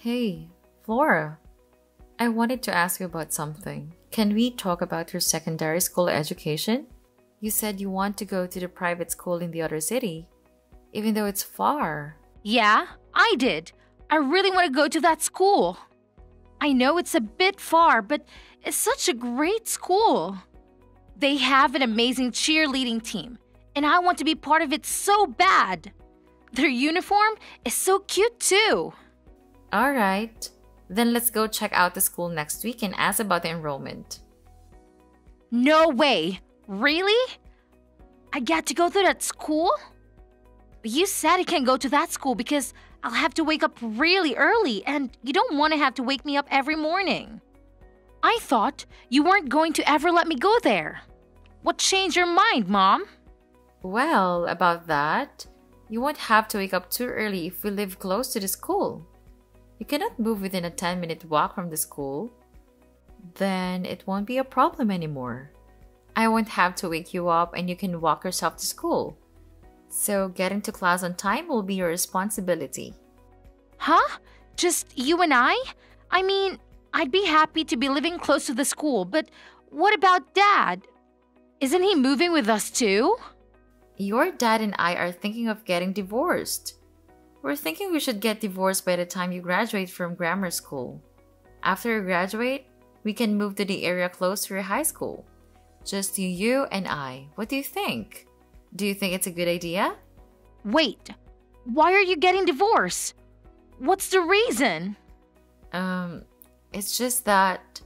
Hey, Flora, I wanted to ask you about something. Can we talk about your secondary school education? You said you want to go to the private school in the other city, even though it's far. Yeah, I did. I really want to go to that school. I know it's a bit far, but it's such a great school. They have an amazing cheerleading team, and I want to be part of it so bad. Their uniform is so cute too. Alright, then let's go check out the school next week and ask about the enrollment. No way. Really? I get to go to that school? But you said I can't go to that school because I'll have to wake up really early and you don't want to have to wake me up every morning. I thought you weren't going to ever let me go there. What changed your mind, Mom? Well, about that, you won't have to wake up too early if we live close to the school. You cannot move within a 10-minute walk from the school. Then it won't be a problem anymore. I won't have to wake you up and you can walk yourself to school. So getting to class on time will be your responsibility. Huh? Just you and I? I mean, I'd be happy to be living close to the school, but what about Dad? Isn't he moving with us too? Your dad and I are thinking of getting divorced. We're thinking we should get divorced by the time you graduate from grammar school. After you graduate, we can move to the area close to your high school. Just you and I. What do you think? Do you think it's a good idea? Wait, why are you getting divorced? What's the reason? It's just that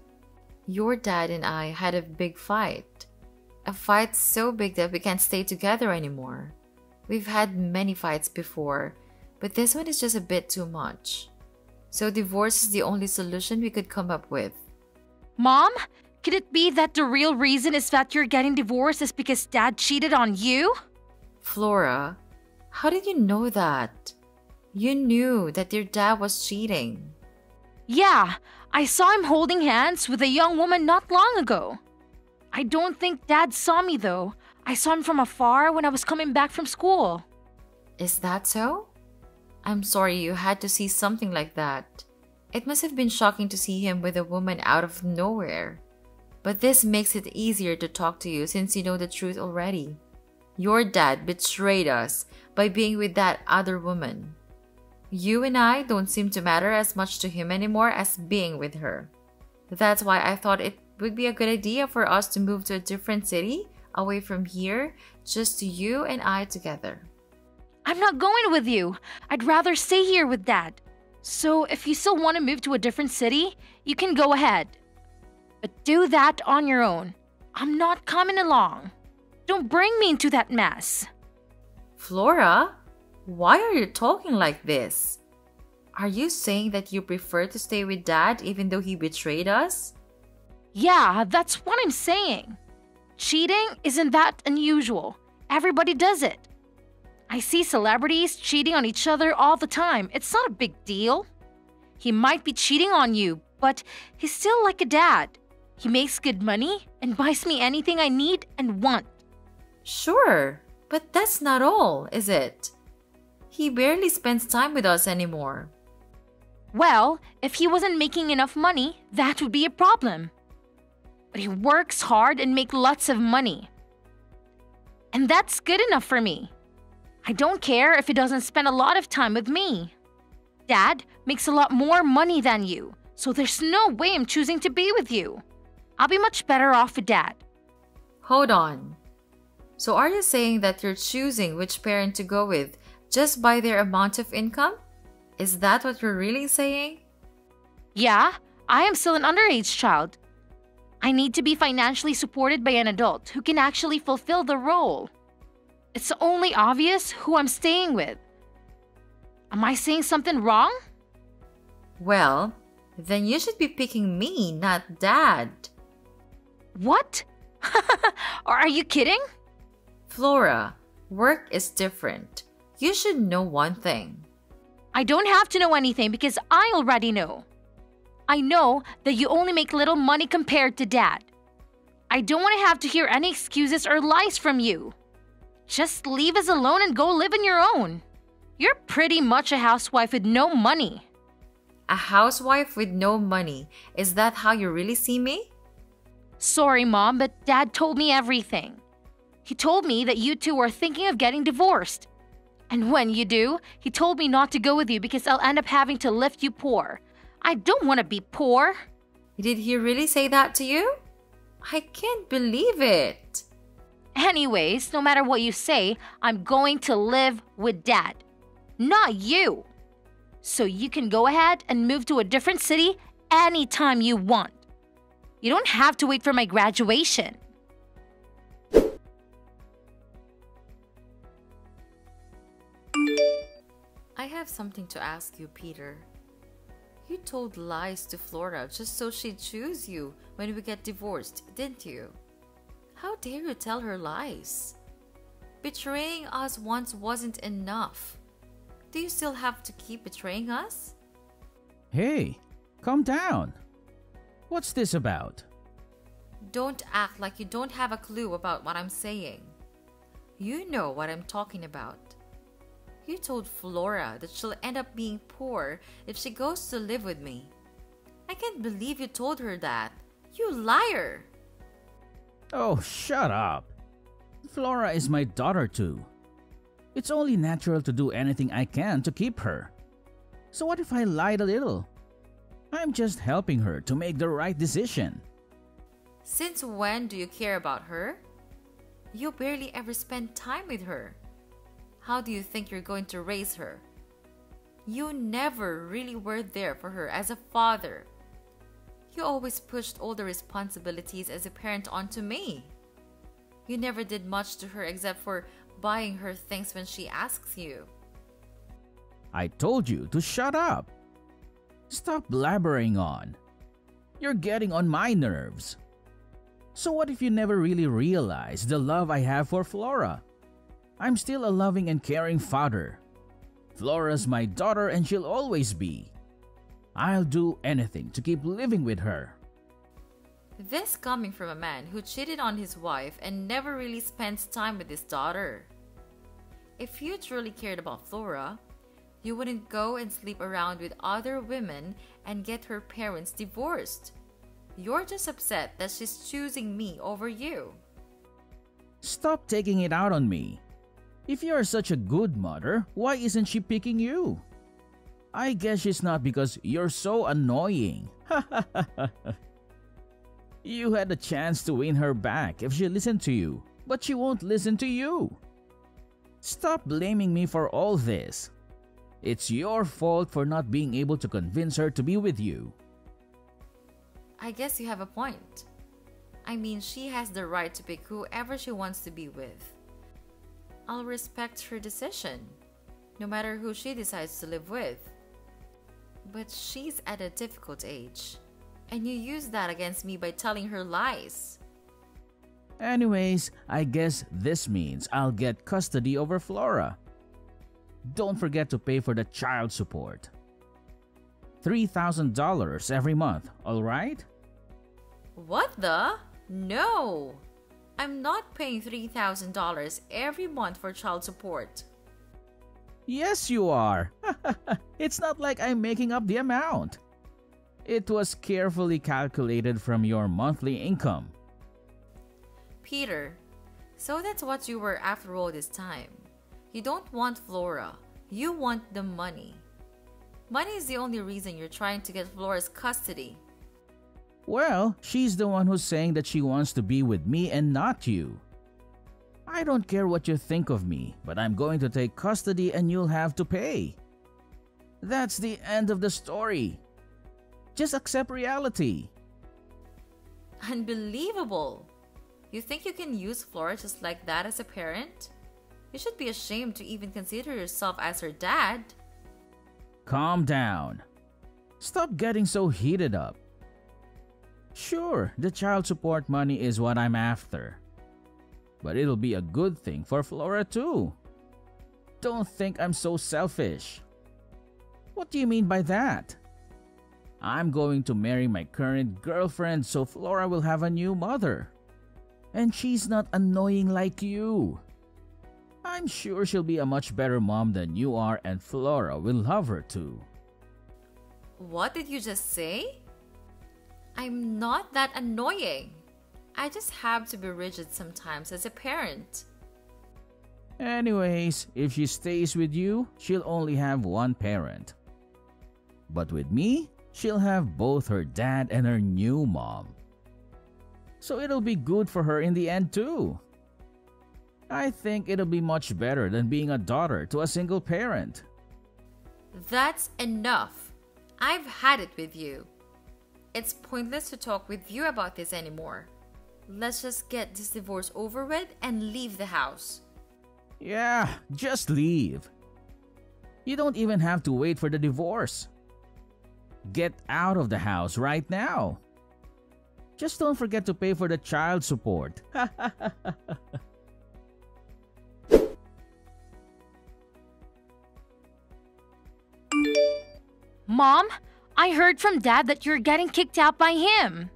your dad and I had a big fight. A fight so big that we can't stay together anymore. We've had many fights before, but this one is just a bit too much. So divorce is the only solution we could come up with. Mom, could it be that the real reason is that you're getting divorced is because Dad cheated on you? Flora, how did you know that? You knew that your dad was cheating. Yeah, I saw him holding hands with a young woman not long ago. I don't think Dad saw me though. I saw him from afar when I was coming back from school. Is that so? I'm sorry you had to see something like that. It must have been shocking to see him with a woman out of nowhere. But this makes it easier to talk to you since you know the truth already. Your dad betrayed us by being with that other woman. You and I don't seem to matter as much to him anymore as being with her. That's why I thought it would be a good idea for us to move to a different city away from here, just you and I together. I'm not going with you. I'd rather stay here with Dad. So if you still want to move to a different city, you can go ahead. But do that on your own. I'm not coming along. Don't bring me into that mess. Flora, why are you talking like this? Are you saying that you prefer to stay with Dad even though he betrayed us? Yeah, that's what I'm saying. Cheating isn't that unusual. Everybody does it. I see celebrities cheating on each other all the time. It's not a big deal. He might be cheating on you, but he's still like a dad. He makes good money and buys me anything I need and want. Sure, but that's not all, is it? He barely spends time with us anymore. Well, if he wasn't making enough money, that would be a problem. But he works hard and makes lots of money. And that's good enough for me. I don't care if he doesn't spend a lot of time with me. Dad makes a lot more money than you, so there's no way I'm choosing to be with you. I'll be much better off with Dad. Hold on. So are you saying that you're choosing which parent to go with just by their amount of income? Is that what you're really saying? Yeah, I am still an underage child. I need to be financially supported by an adult who can actually fulfill the role. It's only obvious who I'm staying with. Am I saying something wrong? Well, then you should be picking me, not Dad. What? Are you kidding? Flora, work is different. You should know one thing. I don't have to know anything because I already know. I know that you only make little money compared to Dad. I don't want to have to hear any excuses or lies from you. Just leave us alone and go live on your own. You're pretty much a housewife with no money. A housewife with no money. Is that how you really see me? Sorry, Mom, but Dad told me everything. He told me that you two are thinking of getting divorced. And when you do, he told me not to go with you because I'll end up having to lift you poor. I don't want to be poor. Did he really say that to you? I can't believe it. Anyways, no matter what you say, I'm going to live with Dad. Not you. So you can go ahead and move to a different city anytime you want. You don't have to wait for my graduation. I have something to ask you, Peter. You told lies to Flora just so she'd choose you when we get divorced, didn't you? How dare you tell her lies? Betraying us once wasn't enough. Do you still have to keep betraying us? Hey, calm down. What's this about? Don't act like you don't have a clue about what I'm saying. You know what I'm talking about. You told Flora that she'll end up being poor if she goes to live with me. I can't believe you told her that. You liar! Oh, shut up. Flora is my daughter too. It's only natural to do anything I can to keep her. So what if I lied a little? I'm just helping her to make the right decision. Since when do you care about her? You barely ever spend time with her. How do you think you're going to raise her? You never really were there for her as a father. You always pushed all the responsibilities as a parent onto me. You never did much to her except for buying her things when she asks you. I told you to shut up. Stop blabbering on. You're getting on my nerves. So what if you never really realized the love I have for Flora? I'm still a loving and caring father. Flora's my daughter and she'll always be. I'll do anything to keep living with her. This coming from a man who cheated on his wife and never really spends time with his daughter. If you truly cared about Flora, you wouldn't go and sleep around with other women and get her parents divorced. You're just upset that she's choosing me over you. Stop taking it out on me. If you're such a good mother, why isn't she picking you? I guess she's not because you're so annoying. You had a chance to win her back if she listened to you, but she won't listen to you. Stop blaming me for all this. It's your fault for not being able to convince her to be with you. I guess you have a point. I mean, she has the right to pick whoever she wants to be with. I'll respect her decision, no matter who she decides to live with. But she's at a difficult age, and you use that against me by telling her lies. Anyways, I guess this means I'll get custody over Flora. Don't forget to pay for the child support. $3,000 every month, alright? What the? No! I'm not paying $3,000 every month for child support. Yes, you are. It's not like I'm making up the amount. It was carefully calculated from your monthly income. Peter, so that's what you were after all this time. You don't want Flora. You want the money. Money is the only reason you're trying to get Flora's custody. Well, she's the one who's saying that she wants to be with me and not you. I don't care what you think of me, but I'm going to take custody and you'll have to pay. That's the end of the story. Just accept reality. Unbelievable! You think you can use Flora just like that as a parent? You should be ashamed to even consider yourself as her dad. Calm down. Stop getting so heated up. Sure, the child support money is what I'm after. But it'll be a good thing for Flora too. Don't think I'm so selfish. What do you mean by that? I'm going to marry my current girlfriend so Flora will have a new mother. And she's not annoying like you. I'm sure she'll be a much better mom than you are and Flora will love her too. What did you just say? I'm not that annoying. I just have to be rigid sometimes as a parent. Anyways, if she stays with you, she'll only have one parent. But with me, she'll have both her dad and her new mom. So it'll be good for her in the end too. I think it'll be much better than being a daughter to a single parent. That's enough. I've had it with you. It's pointless to talk with you about this anymore. Let's just get this divorce over with and leave the house. Yeah, just leave. You don't even have to wait for the divorce. Get out of the house right now. Just don't forget to pay for the child support. Mom, I heard from Dad that you're getting kicked out by him.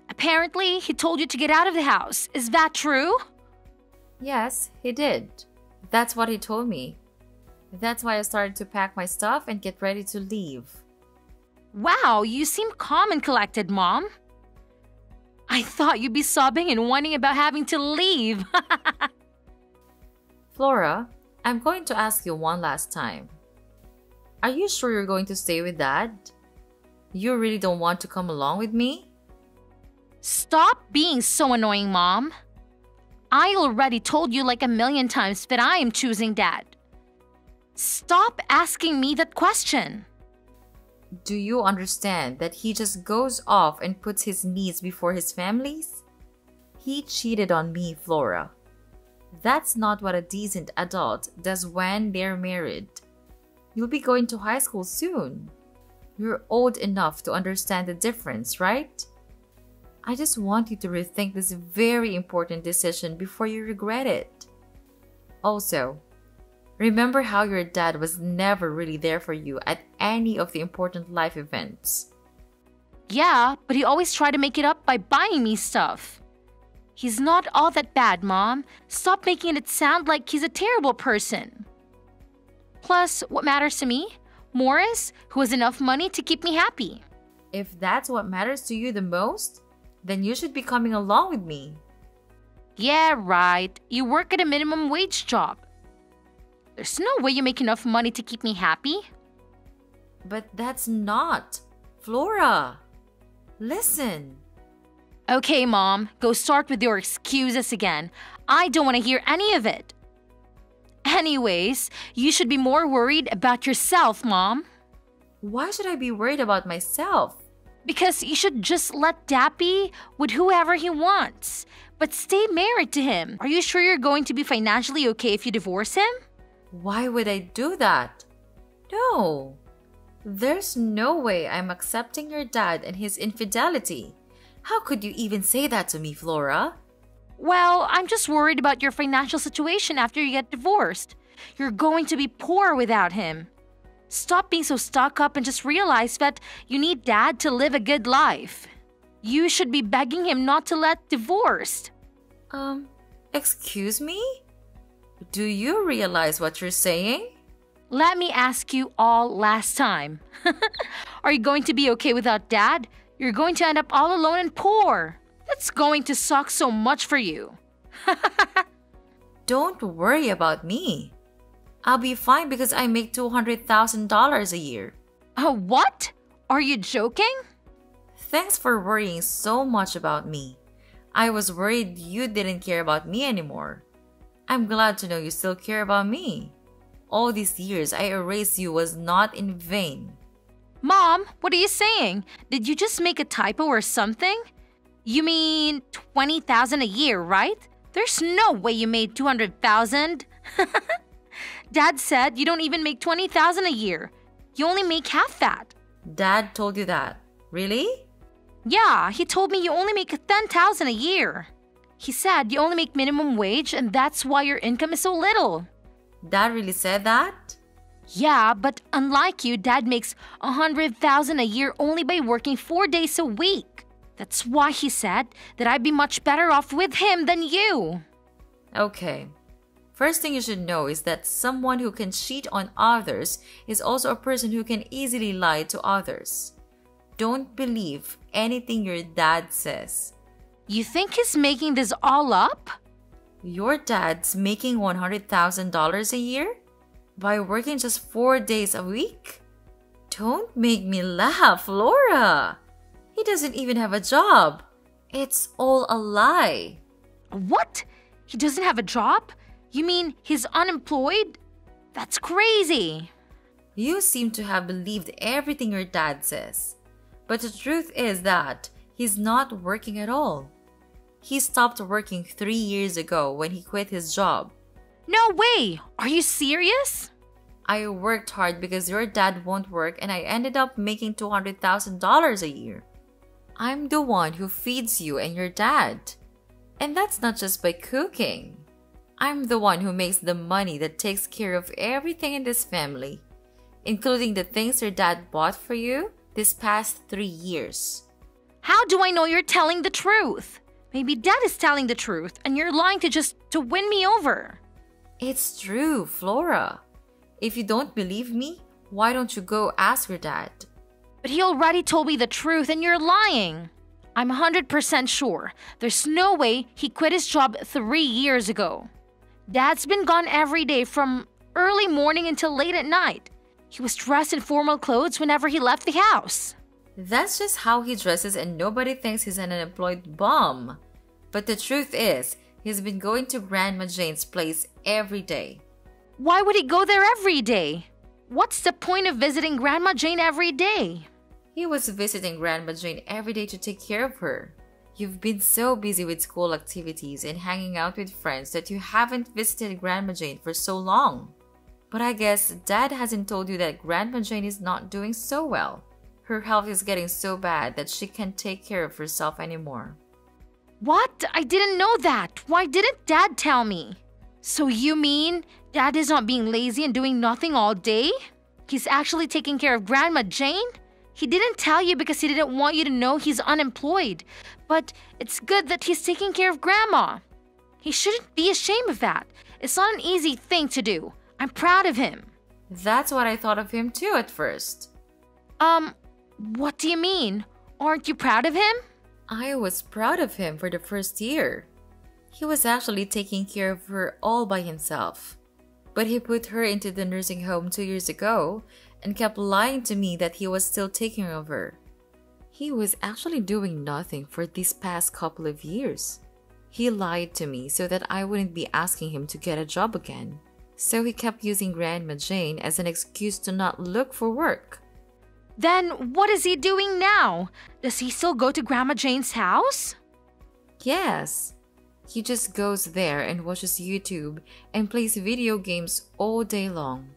Apparently, he told you to get out of the house. Is that true? Yes, he did. That's what he told me. That's why I started to pack my stuff and get ready to leave. Wow, you seem calm and collected, Mom. I thought you'd be sobbing and whining about having to leave. Flora, I'm going to ask you one last time. Are you sure you're going to stay with Dad? You really don't want to come along with me? Stop being so annoying, Mom. I already told you like a million times that I am choosing Dad. Stop asking me that question. Do you understand that he just goes off and puts his needs before his family's? He cheated on me, Flora. That's not what a decent adult does when they're married. You'll be going to high school soon. You're old enough to understand the difference, right? I just want you to rethink this very important decision before you regret it. Also, remember how your dad was never really there for you at any of the important life events. Yeah, but he always tried to make it up by buying me stuff. He's not all that bad, Mom. Stop making it sound like he's a terrible person. Plus, what matters to me? Morris, who has enough money to keep me happy. If that's what matters to you the most, then you should be coming along with me. Yeah, right. You work at a minimum wage job. There's no way you make enough money to keep me happy. But that's not. Flora, listen. Okay, Mom, go start with your excuses again. I don't want to hear any of it. Anyways, you should be more worried about yourself, Mom. Why should I be worried about myself? Because you should just let Dad be with whoever he wants. But stay married to him. Are you sure you're going to be financially okay if you divorce him? Why would I do that? No. There's no way I'm accepting your dad and his infidelity. How could you even say that to me, Flora? Well, I'm just worried about your financial situation after you get divorced. You're going to be poor without him. Stop being so stuck up and just realize that you need Dad to live a good life. You should be begging him not to let divorced. Excuse me? Do you realize what you're saying? Let me ask you all last time. Are you going to be okay without Dad? You're going to end up all alone and poor. That's going to suck so much for you. Don't worry about me. I'll be fine because I make $200,000 a year. What? Are you joking? Thanks for worrying so much about me. I was worried you didn't care about me anymore. I'm glad to know you still care about me. All these years I erased you was not in vain. Mom, what are you saying? Did you just make a typo or something? You mean 20,000 a year, right? There's no way you made 200,000. Dad said you don't even make 20,000 a year. You only make half that. Dad told you that. Really? Yeah, he told me you only make 10,000 a year. He said you only make minimum wage and that's why your income is so little. Dad really said that? Yeah, but unlike you, Dad makes 100,000 a year only by working 4 days a week. That's why he said that I'd be much better off with him than you. Okay. First thing you should know is that someone who can cheat on others is also a person who can easily lie to others. Don't believe anything your dad says. You think he's making this all up? Your dad's making $100,000 a year? By working just 4 days a week? Don't make me laugh, Laura! He doesn't even have a job. It's all a lie. What? He doesn't have a job? You mean he's unemployed? That's crazy. You seem to have believed everything your dad says. But the truth is that he's not working at all. He stopped working 3 years ago when he quit his job. No way! Are you serious? I worked hard because your dad won't work and I ended up making $200,000 a year. I'm the one who feeds you and your dad. And that's not just by cooking. I'm the one who makes the money that takes care of everything in this family, including the things your dad bought for you this past 3 years. How do I know you're telling the truth? Maybe Dad is telling the truth and you're lying to win me over. It's true, Flora. If you don't believe me, why don't you go ask your dad? But he already told me the truth and you're lying. I'm 100% sure. There's no way he quit his job 3 years ago. Dad's been gone every day from early morning until late at night. He was dressed in formal clothes whenever he left the house. That's just how he dresses and nobody thinks he's an unemployed bum. But the truth is, he's been going to Grandma Jane's place every day. Why would he go there every day? What's the point of visiting Grandma Jane every day? He was visiting Grandma Jane every day to take care of her. You've been so busy with school activities and hanging out with friends that you haven't visited Grandma Jane for so long. But I guess Dad hasn't told you that Grandma Jane is not doing so well. Her health is getting so bad that she can't take care of herself anymore. What? I didn't know that. Why didn't Dad tell me? So you mean Dad is not being lazy and doing nothing all day? He's actually taking care of Grandma Jane? He didn't tell you because he didn't want you to know he's unemployed. But it's good that he's taking care of Grandma. He shouldn't be ashamed of that. It's not an easy thing to do. I'm proud of him. That's what I thought of him too at first. What do you mean? Aren't you proud of him? I was proud of him for the first year. He was actually taking care of her all by himself. But he put her into the nursing home 2 years ago and kept lying to me that he was still taking care of her. He was actually doing nothing for these past couple of years. He lied to me so that I wouldn't be asking him to get a job again. So he kept using Grandma Jane as an excuse to not look for work. Then what is he doing now? Does he still go to Grandma Jane's house? Yes. He just goes there and watches YouTube and plays video games all day long.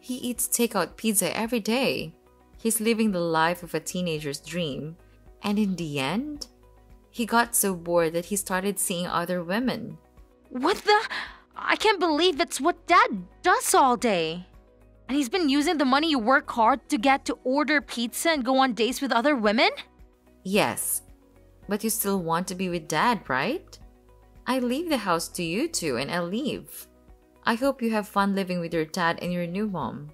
He eats takeout pizza every day. He's living the life of a teenager's dream. And in the end, he got so bored that he started seeing other women. What the? I can't believe that's what Dad does all day. And he's been using the money you work hard to get to order pizza and go on dates with other women? Yes, but you still want to be with Dad, right? I leave the house to you two and I'll leave. I hope you have fun living with your dad and your new mom.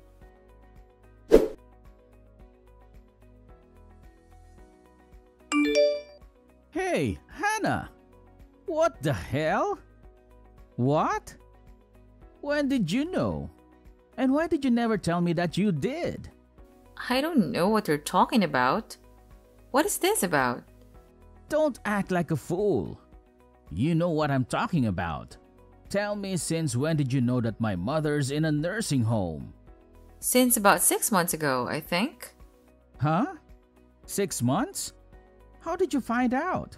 Hey, Hannah! What the hell? What? When did you know? And why did you never tell me that you did? I don't know what you're talking about. What is this about? Don't act like a fool. You know what I'm talking about. Tell me, since when did you know that my mother's in a nursing home? Since about 6 months ago, I think. Huh? 6 months? How did you find out?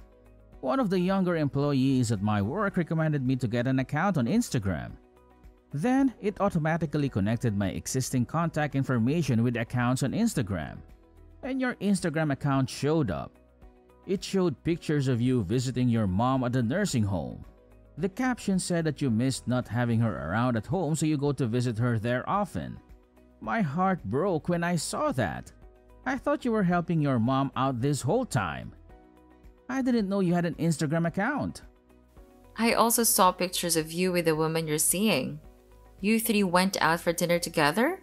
One of the younger employees at my work recommended me to get an account on Instagram. Then, it automatically connected my existing contact information with accounts on Instagram. And your Instagram account showed up. It showed pictures of you visiting your mom at the nursing home. The caption said that you missed not having her around at home, so you go to visit her there often. My heart broke when I saw that. I thought you were helping your mom out this whole time. I didn't know you had an Instagram account. I also saw pictures of you with the woman you're seeing. You three went out for dinner together?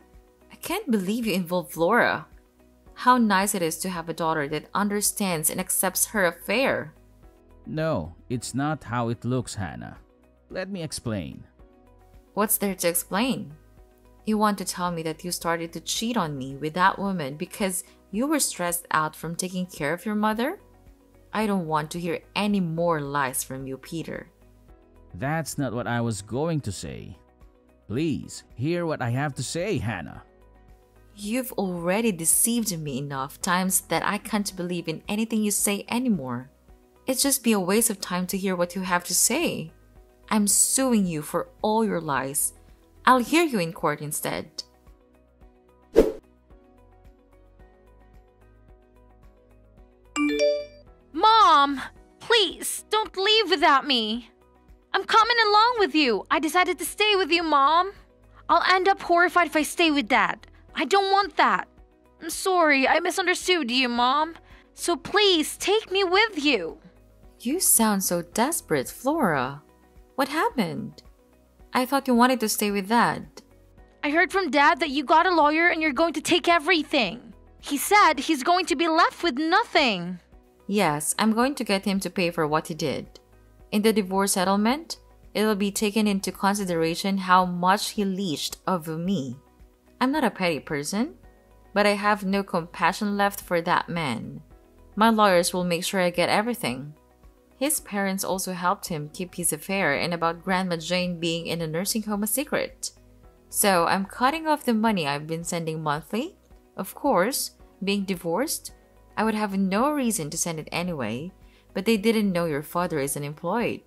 I can't believe you involved Flora. How nice it is to have a daughter that understands and accepts her affair. No, it's not how it looks, Hannah. Let me explain. What's there to explain? You want to tell me that you started to cheat on me with that woman because you were stressed out from taking care of your mother? I don't want to hear any more lies from you, Peter. That's not what I was going to say. Please, hear what I have to say, Hannah. You've already deceived me enough times that I can't believe in anything you say anymore. It'd just be a waste of time to hear what you have to say. I'm suing you for all your lies. I'll hear you in court instead. Mom, please don't leave without me. I'm coming along with you. I decided to stay with you, Mom. I'll end up horrified if I stay with Dad. I don't want that. I'm sorry, I misunderstood you, Mom. So please take me with you. You sound so desperate, Flora. What happened? I thought you wanted to stay with Dad. I heard from Dad that you got a lawyer and you're going to take everything. He said he's going to be left with nothing. Yes, I'm going to get him to pay for what he did. In the divorce settlement, it'll be taken into consideration how much he leached of me. I'm not a petty person, but I have no compassion left for that man. My lawyers will make sure I get everything. His parents also helped him keep his affair and about Grandma Jane being in a nursing home a secret. So I'm cutting off the money I've been sending monthly. Of course, being divorced, I would have no reason to send it anyway, but they didn't know your father is unemployed.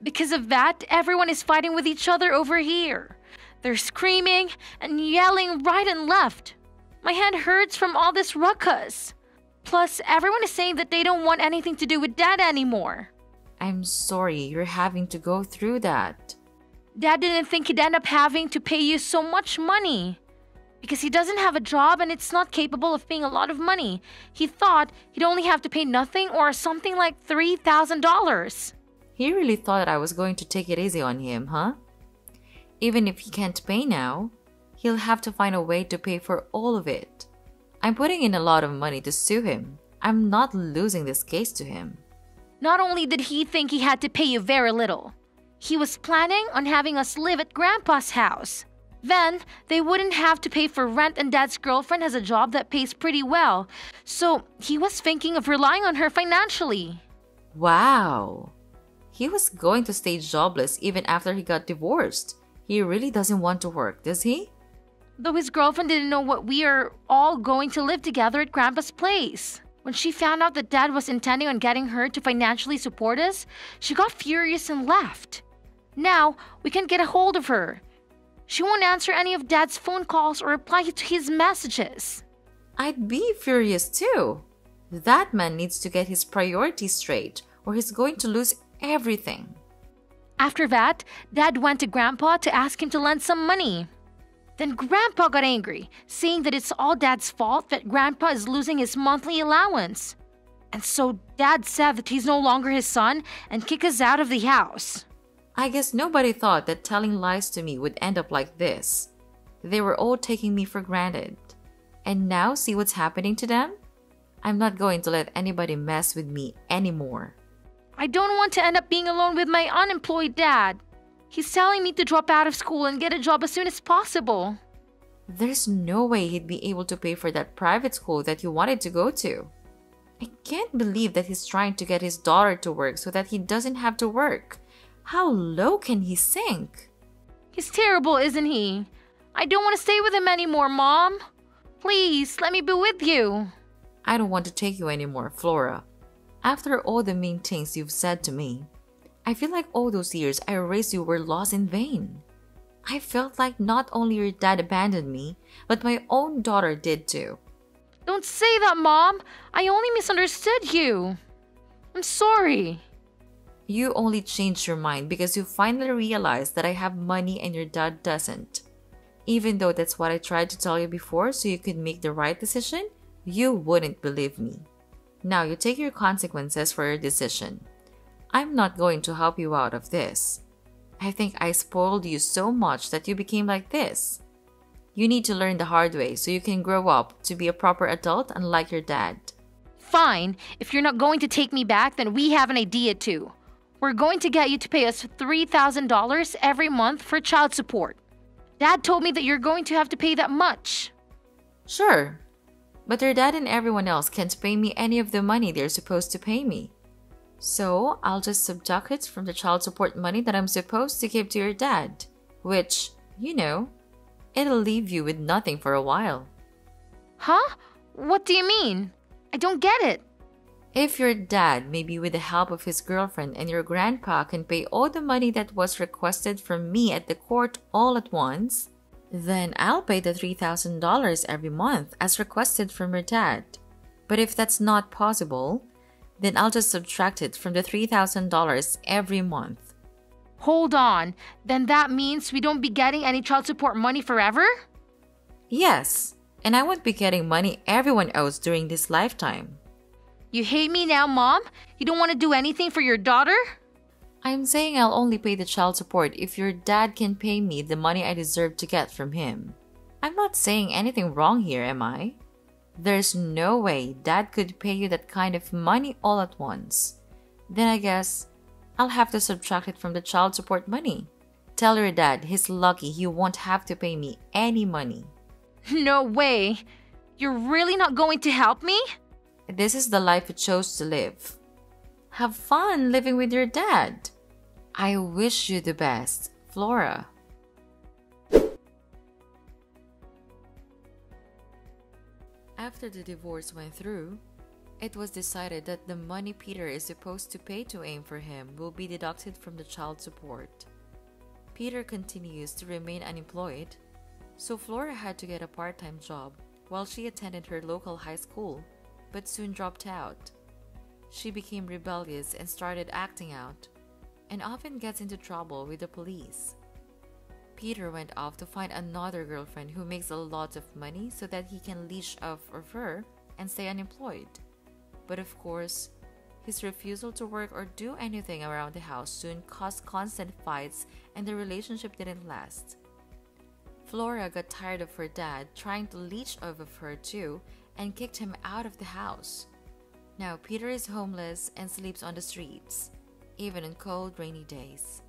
Because of that, everyone is fighting with each other over here. They're screaming and yelling right and left. My head hurts from all this ruckus. Plus, everyone is saying that they don't want anything to do with Dad anymore. I'm sorry you're having to go through that. Dad didn't think he'd end up having to pay you so much money. Because he doesn't have a job and it's not capable of paying a lot of money. He thought he'd only have to pay nothing or something like $3,000. He really thought I was going to take it easy on him, huh? Even if he can't pay now, he'll have to find a way to pay for all of it. I'm putting in a lot of money to sue him. I'm not losing this case to him. Not only did he think he had to pay you very little, he was planning on having us live at Grandpa's house. Then, they wouldn't have to pay for rent and Dad's girlfriend has a job that pays pretty well. So, he was thinking of relying on her financially. Wow! He was going to stay jobless even after he got divorced. He really doesn't want to work, does he? Though his girlfriend didn't know what we are all going to live together at Grandpa's place. When she found out that Dad was intending on getting her to financially support us, she got furious and left. Now, we can't get a hold of her. She won't answer any of Dad's phone calls or reply to his messages. I'd be furious too. That man needs to get his priorities straight or he's going to lose everything. After that, Dad went to Grandpa to ask him to lend some money. Then Grandpa got angry, saying that it's all Dad's fault that Grandpa is losing his monthly allowance. And so Dad said that he's no longer his son and kicked us out of the house. I guess nobody thought that telling lies to me would end up like this. They were all taking me for granted. And now see what's happening to them? I'm not going to let anybody mess with me anymore. I don't want to end up being alone with my unemployed dad. He's telling me to drop out of school and get a job as soon as possible. There's no way he'd be able to pay for that private school that you wanted to go to. I can't believe that he's trying to get his daughter to work so that he doesn't have to work. How low can he sink? He's terrible, isn't he? I don't want to stay with him anymore, Mom. Please, let me be with you. I don't want to take you anymore, Flora. After all the mean things you've said to me, I feel like all those years I raised you were lost in vain. I felt like not only your dad abandoned me, but my own daughter did too. Don't say that, Mom. I only misunderstood you. I'm sorry. You only changed your mind because you finally realized that I have money and your dad doesn't. Even though that's what I tried to tell you before so you could make the right decision, you wouldn't believe me. Now you take your consequences for your decision. I'm not going to help you out of this. I think I spoiled you so much that you became like this. You need to learn the hard way so you can grow up to be a proper adult unlike your dad. Fine, if you're not going to take me back, then we have an idea too. We're going to get you to pay us $3,000 every month for child support. Dad told me that you're going to have to pay that much. Sure, but your dad and everyone else can't pay me any of the money they're supposed to pay me. So I'll just subtract it from the child support money that I'm supposed to give to your dad, which, it'll leave you with nothing for a while. Huh? What do you mean? I don't get it. If your dad, maybe with the help of his girlfriend and your grandpa, can pay all the money that was requested from me at the court all at once, then I'll pay the $3,000 every month as requested from your dad. But if that's not possible, then I'll just subtract it from the $3,000 every month. Hold on, then that means we don't be getting any child support money forever? Yes, and I won't be getting money everyone owes during this lifetime. You hate me now, Mom? You don't want to do anything for your daughter? I'm saying I'll only pay the child support if your dad can pay me the money I deserve to get from him. I'm not saying anything wrong here, am I? There's no way Dad could pay you that kind of money all at once. Then I guess I'll have to subtract it from the child support money. Tell your dad he's lucky he won't have to pay me any money. No way. You're really not going to help me? This is the life you chose to live. Have fun living with your dad. I wish you the best, Flora. After the divorce went through, it was decided that the money Peter is supposed to pay to aim for him will be deducted from the child support. Peter continues to remain unemployed, so Flora had to get a part-time job while she attended her local high school, but soon dropped out. She became rebellious and started acting out, and often gets into trouble with the police. Peter went off to find another girlfriend who makes a lot of money so that he can leash off of her and stay unemployed. But of course, his refusal to work or do anything around the house soon caused constant fights and the relationship didn't last. Flora got tired of her dad trying to leech off of her too and kicked him out of the house. Now Peter is homeless and sleeps on the streets, even on cold, rainy days.